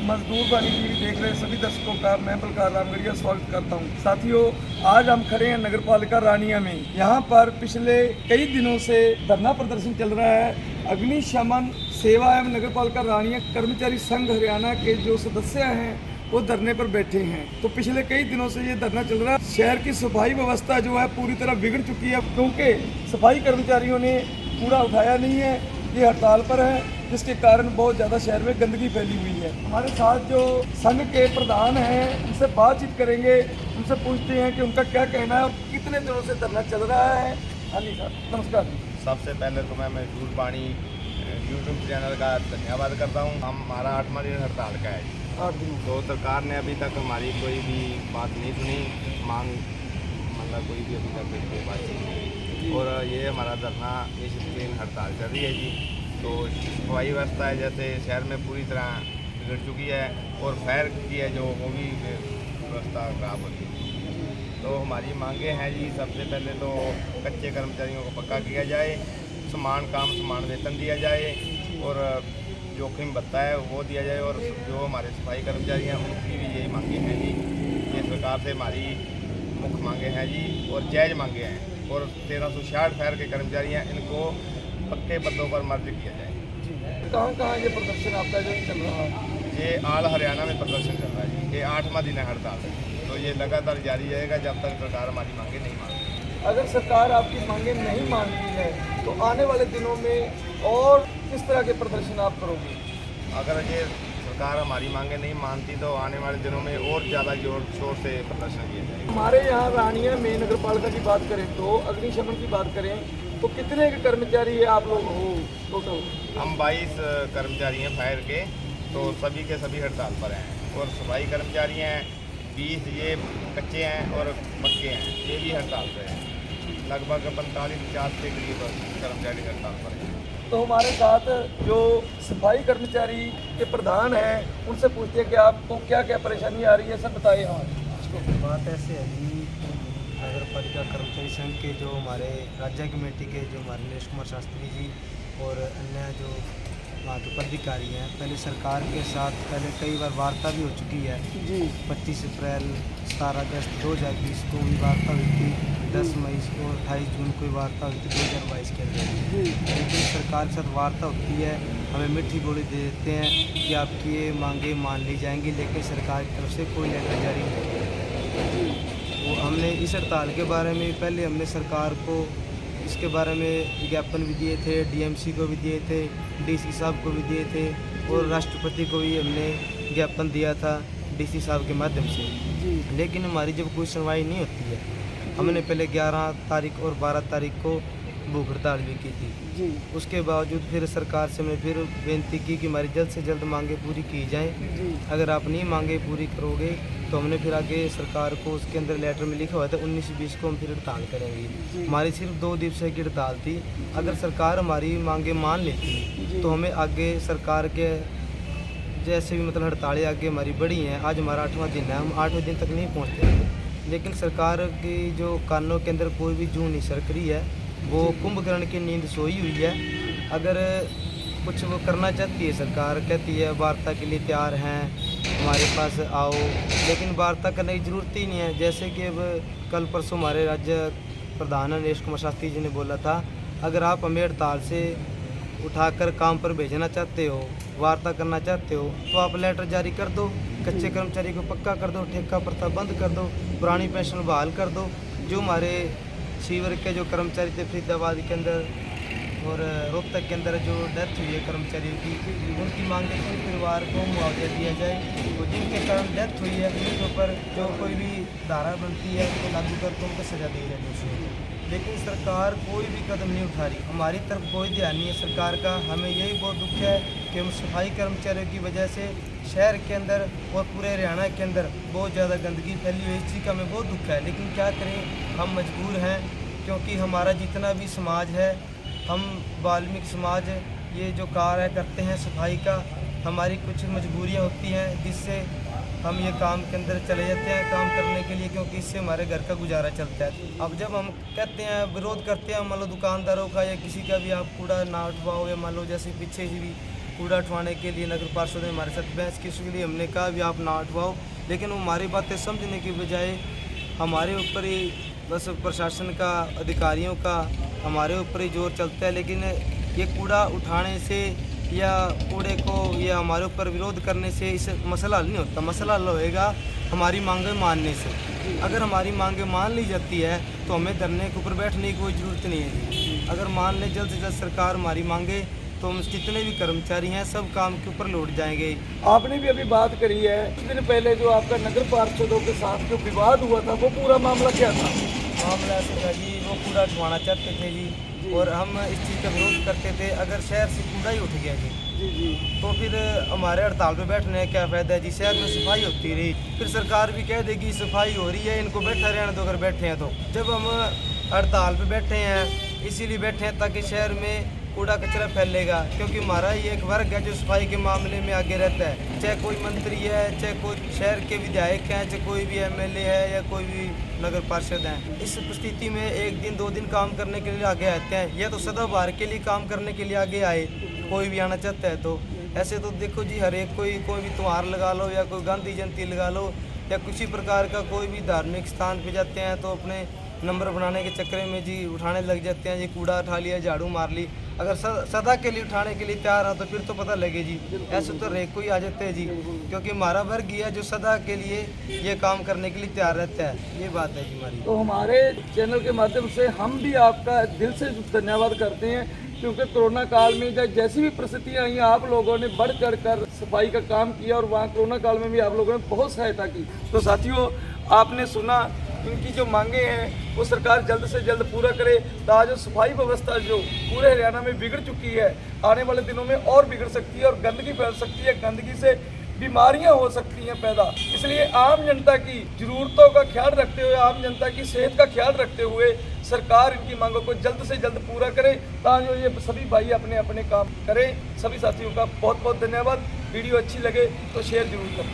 मजदूर वाली टीवी देख रहे सभी दर्शकों का मैं बलकार रामगढ़िया स्वागत करता हूं। साथियों, आज हम खड़े हैं नगर पालिका रानिया में। यहां पर पिछले कई दिनों से धरना प्रदर्शन चल रहा है। अग्निशमन सेवा एवं नगर पालिका रानिया कर्मचारी संघ हरियाणा के जो सदस्य हैं वो धरने पर बैठे हैं। तो पिछले कई दिनों से ये धरना चल रहा है। शहर की सफाई व्यवस्था जो है पूरी तरह बिगड़ चुकी है, क्योंकि सफाई कर्मचारियों ने कूड़ा उठाया नहीं है। ये हड़ताल पर है, जिसके कारण बहुत ज़्यादा शहर में गंदगी फैली हुई है। हमारे साथ जो संघ के प्रधान हैं उनसे बातचीत करेंगे, उनसे पूछते हैं कि उनका क्या कहना है और कितने दिनों से धरना चल रहा है। हाँ जी सर, नमस्कार। सबसे पहले तो मैं मजदूर पानी यूट्यूब चैनल का धन्यवाद करता हूँ। हमारा 8वां दिन हड़ताल का है। 8 दिन तो सरकार ने अभी तक हमारी कोई भी बात नहीं सुनी, मांग मतलब कोई भी अभी तक कोई बात नहीं। और ये हमारा धरना इस दिन हड़ताल चल रही है जी। तो सफाई व्यवस्था है जैसे शहर में पूरी तरह बिगड़ चुकी है, और फायर की है जो वो भी व्यवस्था खराब होती है। तो हमारी मांगे हैं जी, सबसे पहले तो कच्चे कर्मचारियों को पक्का किया जाए, समान काम समान वेतन दिया जाए, और जोखिम भत्ता है वो दिया जाए। और जो हमारे सफाई कर्मचारी हैं उनकी भी यही मांगे हैं जी। ये सरकार से हमारी मुख्य मांगे हैं जी, और जायज़ मांगे हैं। और 1366 फायर के कर्मचारी हैं, इनको पक्के पदों पर मर्ज किया जाए। कहाँ ये प्रदर्शन आपका जो चल रहा है? ये ऑल हरियाणा में प्रदर्शन चल रहा है जी। ये 8वां दिन है हड़ताल, तो ये लगातार जारी रहेगा जब तक सरकार हमारी मांगे नहीं मानती। अगर सरकार आपकी मांगे नहीं मानती है तो आने वाले दिनों में और किस तरह के प्रदर्शन आप करोगे? अगर ये सरकार हमारी मांगे नहीं मानती तो आने वाले दिनों में और ज़्यादा जोर शोर से प्रदर्शन किया जाएगा। हमारे यहाँ रानिया में नगर पालिका की बात करें तो अग्निशमन की बात करें तो कितने के कर्मचारी है आप लोग हो टोटल? हम 22 कर्मचारी हैं फायर के, तो सभी के सभी हड़ताल पर हैं। और सफाई कर्मचारी हैं 20, ये कच्चे हैं, और पक्के हैं ये भी हड़ताल पर हैं। लगभग 45-50 के करीब कर्मचारी हड़ताल पर हैं। तो हमारे साथ जो सफाई कर्मचारी के प्रधान हैं उनसे पूछते हैं कि आपको क्या क्या परेशानी आ रही है, सब बताइए। हाँ, बात ऐसे है जी, नगर पालिका कर्मचारी संघ के जो हमारे राज्य कमेटी के जो हमारे नीलेश कुमार शास्त्री जी और अन्य जो वहाँ के पदाधिकारी हैं, पहले सरकार के साथ पहले कई बार वार्ता भी हो चुकी है जी। 25 अप्रैल 17 अगस्त 2020 को भी वार्ता हुई थी, 10 मई और 28 जून को वार्ता हुई थी 2022 के अंदर। लेकिन सरकार के साथ वार्ता होती है, हमें मीठी बोली दे देते हैं कि आपकी ये मांगे मान ली जाएंगी, लेकिन सरकार की तरफ से कोई लेटर जारी नहीं है। वो हमने इस हड़ताल के बारे में पहले हमने सरकार को इसके बारे में विज्ञापन भी दिए थे, डीएमसी को भी दिए थे, डीसी साहब को भी दिए थे, और राष्ट्रपति को भी हमने ज्ञापन दिया था डीसी साहब के माध्यम से। लेकिन हमारी जब कोई सुनवाई नहीं होती है, हमने पहले 11 तारीख और 12 तारीख को भूख हड़ताल भी की थी। उसके बावजूद फिर सरकार से हमने फिर बेनती की कि हमारी जल्द से जल्द मांगे पूरी की जाएं। अगर आप नहीं मांगे पूरी करोगे तो हमने फिर आगे सरकार को उसके अंदर लेटर में लिखा हुआ था 19-20 को हम फिर हड़ताल करेंगे। हमारी सिर्फ 2 दिवस की हड़ताल थी। अगर सरकार हमारी मांगे मान लेती तो हमें आगे सरकार के जैसे भी मतलब हड़तालें आगे हमारी बढ़ी हैं। आज हमारा 8वां दिन है, हम 8वें दिन तक नहीं पहुँचते। लेकिन सरकार की जो कानों के अंदर कोई भी जूं नहीं सरक रही है, वो कुंभकर्ण की नींद सोई हुई है। अगर कुछ वो करना चाहती है सरकार, कहती है वार्ता के लिए तैयार हैं, हमारे पास आओ, लेकिन वार्ता करने की ज़रूरत ही नहीं है। जैसे कि अब कल परसों हमारे राज्य प्रधान नीलेश कुमार शास्त्री जी ने बोला था, अगर आप हमें हड़ताल से उठाकर काम पर भेजना चाहते हो, वार्ता करना चाहते हो, तो आप लेटर जारी कर दो, कच्चे कर्मचारी को पक्का कर दो, ठेका प्रथा बंद कर दो, पुरानी पेंशन बहाल कर दो। जो हमारे सीवर के जो कर्मचारी थे फरीदाबाद के अंदर और रोहतक के अंदर जो डेथ हुई है कर्मचारियों की, उनकी मांग है कि परिवार को मुआवजा दिया जाए। तो जिनके कारण डेथ हुई है उनके ऊपर जो कोई भी धारा बनती है उनको लागू करके उनको सजा दी जाए दोषियों को। लेकिन सरकार कोई भी कदम नहीं उठा रही, हमारी तरफ कोई ध्यान नहीं है सरकार का। हमें यही बहुत दुख है कि हम सफाई कर्मचारियों की वजह से शहर के अंदर और पूरे हरियाणा के अंदर बहुत ज़्यादा गंदगी फैली हुई है। इस चीज़ का हमें बहुत दुख है, लेकिन क्या करें, हम मजबूर हैं। क्योंकि हमारा जितना भी समाज है, हम वाल्मीकि समाज ये जो कार्य करते हैं सफाई का, हमारी कुछ मजबूरियां होती हैं जिससे हम ये काम के अंदर चले जाते हैं काम करने के लिए, क्योंकि इससे हमारे घर का गुजारा चलता है। अब जब हम कहते हैं, विरोध करते हैं, मान लो दुकानदारों का या किसी का भी आप कूड़ा ना उठवाओ, या मान लो जैसे पीछे से भी कूड़ा उठवाने के लिए नगर पार्षद ने हमारे साथ बहस की, इसके लिए हमने कहा भी आप ना उठवाओ, लेकिन वो हमारी बातें समझने की बजाय हमारे ऊपर ही बस प्रशासन का, अधिकारियों का हमारे ऊपर ही जोर चलता है। लेकिन ये कूड़ा उठाने से या कूड़े को या हमारे ऊपर विरोध करने से इस मसला हल नहीं होता। मसला हल होएगा हमारी मांगें मानने से। अगर हमारी मांगें मान ली जाती है तो हमें धरने के ऊपर बैठने की कोई ज़रूरत नहीं है जी। अगर मान ले जल्द से जल्द सरकार हमारी मांगे तो हम जितने भी कर्मचारी हैं सब काम के ऊपर लौट जाएंगे। आपने भी अभी बात करी है, कुछ दिन पहले जो आपका नगर पार्षदों के साथ जो विवाद हुआ था, वो पूरा मामला क्या था? मामला ऐसे था जी, वो कूड़ा उठवाना चाहते थे जी, और हम इस चीज़ का विरोध करते थे। अगर शहर से कूड़ा ही उठ गया जी तो फिर हमारे हड़ताल पे बैठने का क्या फ़ायदा है जी। शहर में सफाई होती रही, फिर सरकार भी कह देगी सफाई हो रही है, इनको बैठा रहने दो अगर बैठे हैं तो। जब हम हड़ताल पे बैठे हैं इसीलिए बैठे हैं ताकि शहर में कूड़ा कचरा फैलेगा, क्योंकि हमारा ये एक वर्ग है जो सफाई के मामले में आगे रहता है। चाहे कोई मंत्री है, चाहे कोई शहर के विधायक हैं, चाहे कोई भी एमएलए है या कोई भी नगर पार्षद हैं। इस स्थिति में एक दिन 2 दिन काम करने के लिए आगे आते हैं, या तो सदाबहार के लिए काम करने के लिए आगे आए, कोई भी आना चाहता है तो। ऐसे तो देखो जी, हर एक कोई भी त्यौहार लगा लो या कोई गांधी जयंती लगा लो या किसी प्रकार का कोई भी धार्मिक स्थान पे जाते हैं तो अपने नंबर बनाने के चक्कर में जी उठाने लग जाते हैं जी। कूड़ा उठा लिया, झाड़ू मार ली। अगर सदा के लिए उठाने के लिए तैयार हो तो फिर तो पता लगे जी। ऐसे तो रेक को ही आ जाते हैं जी, क्योंकि हमारा वर्ग ही है जो सदा के लिए ये काम करने के लिए तैयार रहता है। ये बात है जी हमारी। तो हमारे चैनल के माध्यम से हम भी आपका दिल से धन्यवाद करते हैं, क्योंकि कोरोना काल में जैसी भी परिस्थितियाँ आई, आप लोगों ने बढ़ चढ़ कर सफाई का काम किया और वहाँ कोरोना काल में भी आप लोगों ने बहुत सहायता की। तो साथियों, आपने सुना इनकी जो मांगे हैं वो सरकार जल्द से जल्द पूरा करे, ताकि सफाई व्यवस्था जो पूरे हरियाणा में बिगड़ चुकी है आने वाले दिनों में और बिगड़ सकती है और गंदगी फैल सकती है, गंदगी से बीमारियां हो सकती हैं पैदा। इसलिए आम जनता की ज़रूरतों का ख्याल रखते हुए, आम जनता की सेहत का ख्याल रखते हुए सरकार इनकी मांगों को जल्द से जल्द पूरा करे, ताकि ये सभी भाई अपने अपने काम करें। सभी साथियों का बहुत बहुत धन्यवाद। वीडियो अच्छी लगे तो शेयर जरूर करें।